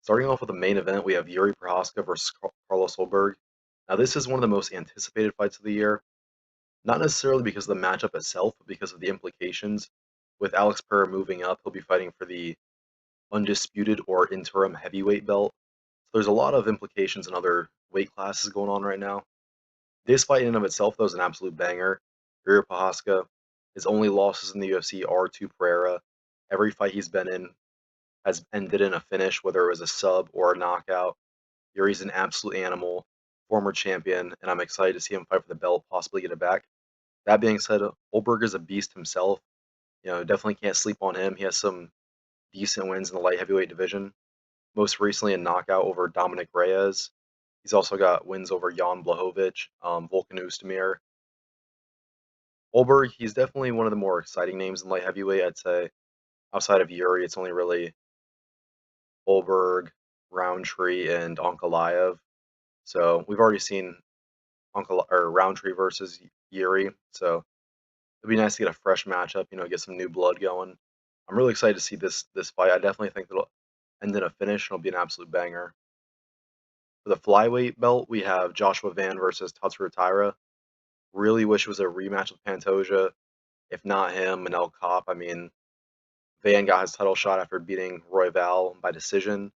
Starting off with the main event, we have jiriprochazka versus carlosulberg. Now, this is one of the most anticipated fights of the year, not necessarily because of the matchup itself, but because of the implications. With Alex Pereira moving up, he'll be fighting for the undisputed or interim heavyweight belt. So there's a lot of implications in other weight classes going on right now. This fight in and of itself, though, is an absolute banger. Jiriprochazka, his only losses in the UFC are to Pereira. Every fight he's been in has ended in a finish, whether it was a sub or a knockout. Yuri's an absolute animal, former champion, and I'm excited to see him fight for the belt, possibly get it back. That being said, Olberg is a beast himself. Definitely can't sleep on him. He has some decent wins in the light heavyweight division. Most recently, a knockout over Dominickreyes. He's also got wins over Jan Blachowicz, Volkan Oezdemir. Olberg, he's definitely one of the more exciting names in light heavyweight. I'd say outside of Yuri, it's only really Olberg, Roundtree, and Ankalaev. So we've already seen Uncle or Roundtree versus Yuri. So it'd be nice to get a fresh matchup. Get some new blood going. I'm really excited to see this fight. I definitely think it'll end in a finish. It'll be an absolute banger. For the flyweight belt, we have joshuavan versus tatsurotaira. Really wish it was a rematch with Pantoja. If not him, Manel Kopp. I mean, Van got his title shot after beating Royval by decision.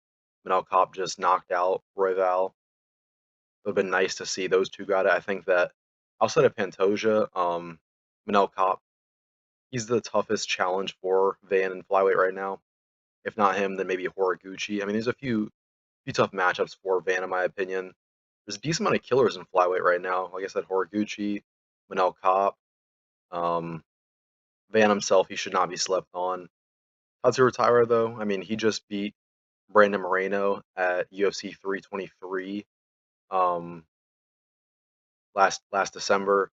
Manel Kopp just knocked out Royval. It would have been nice to see those two got it. I think that outside of Pantoja, Manel Kopp, he's the toughest challenge for Van in flyweight right now. If not him, then maybe Horiguchi. I mean, there's a few tough matchups for Van, in my opinion. There's a decent amount of killers in flyweight right now. Like I said, Horiguchi, Manel Kopp, um, Van himself, he should not be slept on. Tatsuro Taira, though, I mean, he just beat Brandon Moreno at UFC 323 um, last December.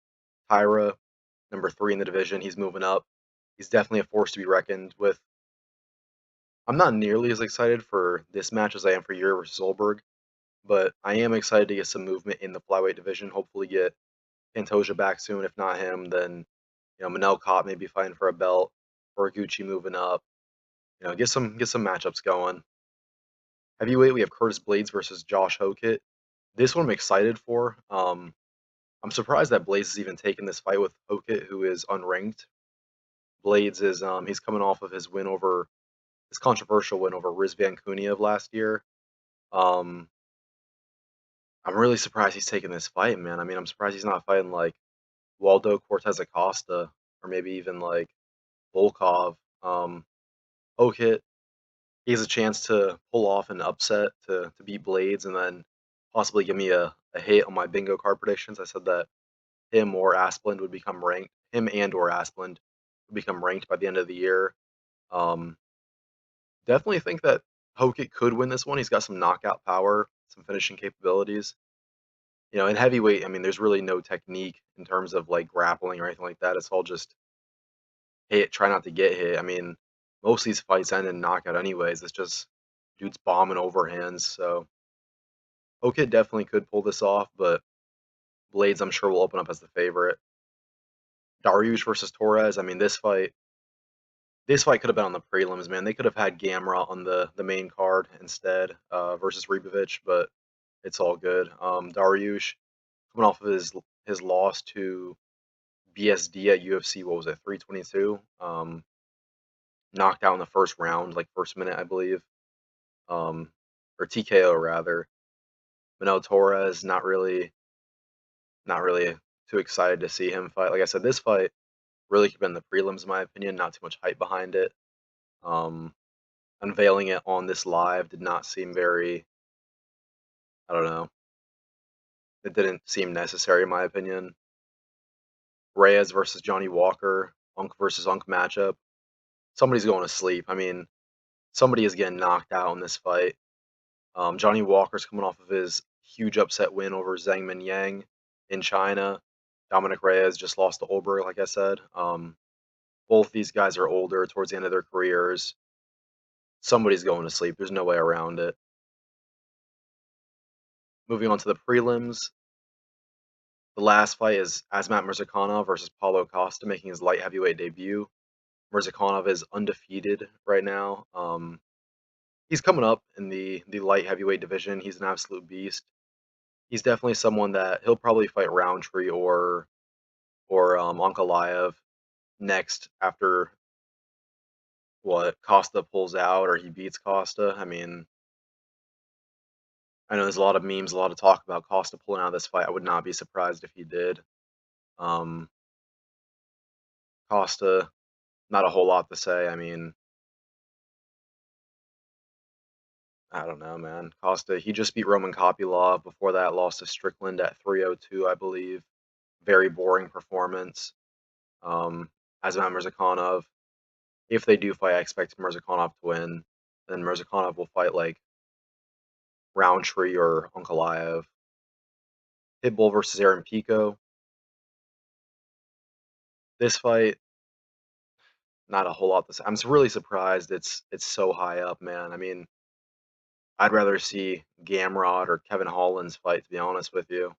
Taira, number 3 in the division, he's moving up. He's definitely a force to be reckoned with. I'm not nearly as excited for this match as I am for Yuri versus Solberg, but I am excited to get some movement in the flyweight division. Hopefully, get Pantoja back soon. If not him, then Manel Kopp maybe fighting for a belt, or Gucci moving up. Get some matchups going. Heavyweight, we have curtisblaydes versus Josh Hokit. This one I'm excited for. I'm surprised that Blades is even taking this fight with Hokit, who is unranked. Blades is he's coming off of his controversial win over Rizvan Kuniev last year. Um, I'm really surprised he's taking this fight, man. I mean, I'm surprised he's not fighting like Waldo Cortez Acosta or maybe even like Volkov. Hokit, he has a chance to pull off an upset to beat Blades and then possibly give me a hit on my bingo card predictions. I said that him or Asplund would become ranked. Him and or Asplund would become ranked by the end of the year. Um, Definitely think that Hokit could win this one. He's got some knockout power, some finishing capabilities. In heavyweight, I mean, there's really no technique in terms of like grappling or anything like that. It's all just hit, try not to get hit. I mean, most of these fights end in knockout anyways. It's just dudes bombing overhands. So Hokit definitely could pull this off, but Blades, I'm sure, will open up as the favorite. Dariush versus Torres. I mean, this fight could have been on the prelims, man. They could have had Gamera on the main card instead versus Ribovic, but it's all good. Dariush coming off of his loss to BSD at UFC, what was it, 322? Knocked out in the first round, like first minute, I believe, um, or TKO rather. Manel Torres, not really too excited to see him fight. Like I said, this fight really could have been the prelims, in my opinion. Not too much hype behind it. Um, Unveiling it on this live did not seem very, I don't know, it didn't seem necessary in my opinion. Reyes versus Johnny Walker, Unk versus Unk matchup. Somebody's going to sleep. I mean, somebody is getting knocked out in this fight. Johnny Walker's coming off of his huge upset win over Zhang Min Yang in China. Dominic Reyes just lost to Olberg, like I said. Both these guys are older, towards the end of their careers. Somebody's going to sleep. There's no way around it. Moving on to the prelims, the last fight is Asmat Mirzakhanov versus Paulocosta, making his light heavyweight debut. Mirzakhanov is undefeated right now. he's coming up in the light heavyweight division. He's an absolute beast. He's definitely someone that he'll probably fight Roundtree or Ankalaev next after what Costa pulls out or he beats Costa. I mean, I know there's a lot of memes, a lot of talk about Costa pulling out of this fight. I would not be surprised if he did. Um, Costa, not a whole lot to say. I mean, I don't know, man. Costa, he just beat Roman Kopylov. Before that, lost to Strickland at 302, I believe. Very boring performance. As Matt Mirzakhanov, if they do fight, I expect Mirzakhanov to win. Then Mirzakhanov will fight like Roundtree or Ankalaev. Pitbull versus Aaron Pico. This fight, not a whole lot to say. I'm really surprised it's so high up, man. I mean, I'd rather see Gamrot or Kevin Holland's fight, to be honest with you.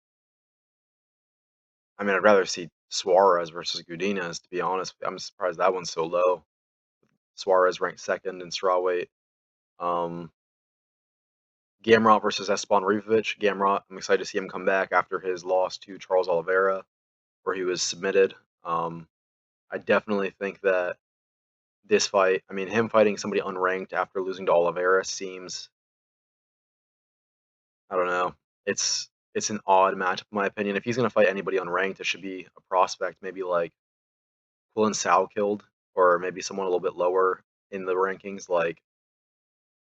I mean, I'd rather see Suarez versus Godinez, to be honest. I'm surprised that one's so low. Suarez ranked second in strawweight. Um, Gamrot versus Esteban Rivovic. Gamrot, I'm excited to see him come back after his loss to Charles Oliveira, where he was submitted. I definitely think that this fight, I mean, him fighting somebody unranked after losing to Oliveira seems, I don't know, it's an odd matchup in my opinion. If he's gonna fight anybody unranked, it should be a prospect, maybe like Quillen Salkeld, or maybe someone a little bit lower in the rankings, like,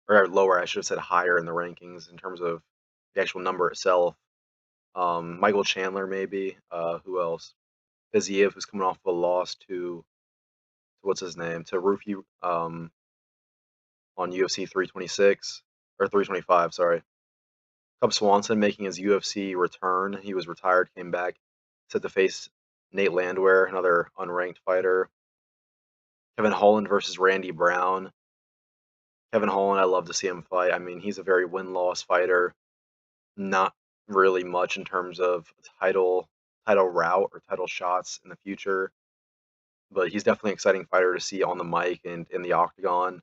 or lower, I should have said higher in the rankings in terms of the actual number itself. Michael Chandler, maybe. Who else? Fiziev, who's coming off of a loss to what's his name, to Rufi on UFC 326 or 325. Sorry. Cub Swanson making his UFC return. He was retired, came back, set to face Nate Landwehr, another unranked fighter. Kevin Holland versus Randy Brown. Kevin Holland, I love to see him fight. I mean, he's a very win-loss fighter. Not really much in terms of title route or title shots in the future, but he's definitely an exciting fighter to see on the mic and in the octagon.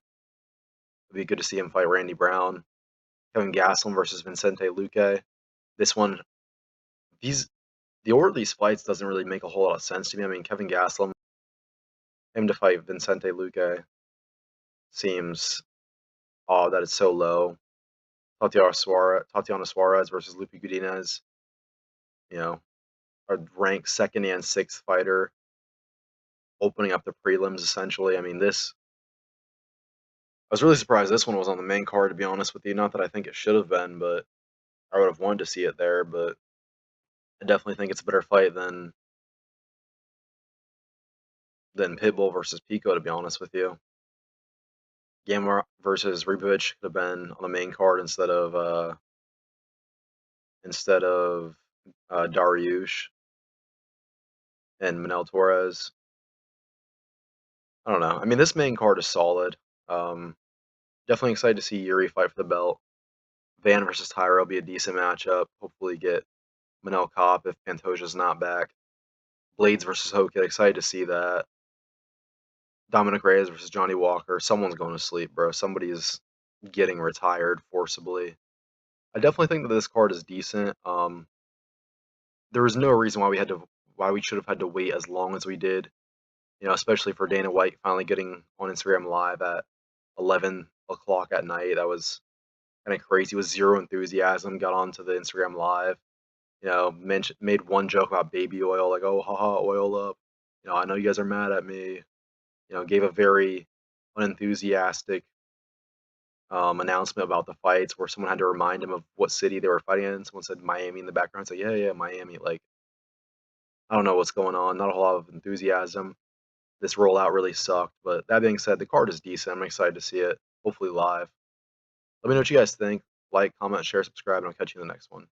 It'd be good to see him fight Randy Brown. Kevin Gastelum versus Vicente Luque. This one, these the order of these fights doesn't really make a whole lot of sense to me. I mean, Kevin Gastelum, him to fight Vicente Luque seems odd that it's so low. Tatiana Suarez versus Lupe Godinez, you know, a ranked second and sixth fighter opening up the prelims essentially. I mean, I was really surprised this one was on the main card, to be honest with you. Not that I think it should have been, but I would have wanted to see it there. But I definitely think it's a better fight than Pitbull versus Pico, to be honest with you. Gamma versus Ribovic could have been on the main card instead of Dariush and Manel Torres. I don't know. I mean, this main card is solid. Definitely excited to see Yuri fight for the belt. Van versus Tyra will be a decent matchup. Hopefully get Manel Kopp if Pantoja's not back. Blades versus Hokit, excited to see that. Dominickreyes versus Johnnywalker. Someone's going to sleep, bro. Somebody's getting retired forcibly. I definitely think that this card is decent. There was no reason why we should have had to wait as long as we did. You know, especially for Dana White finally getting on Instagram Live at 11 o'clock at night. That was kind of crazy. With zero enthusiasm, got onto the Instagram Live. You know, made one joke about baby oil, like, "Oh, haha, oil up." You know, I know you guys are mad at me. You know, gave a very unenthusiastic announcement about the fights, where someone had to remind him of what city they were fighting in. Someone said Miami in the background. It's like, yeah, yeah, Miami. Like, I don't know what's going on. Not a whole lot of enthusiasm. This rollout really sucked. But that being said, the card is decent. I'm excited to see it. Hopefully live. Let me know what you guys think. Like, comment, share, subscribe, and I'll catch you in the next one.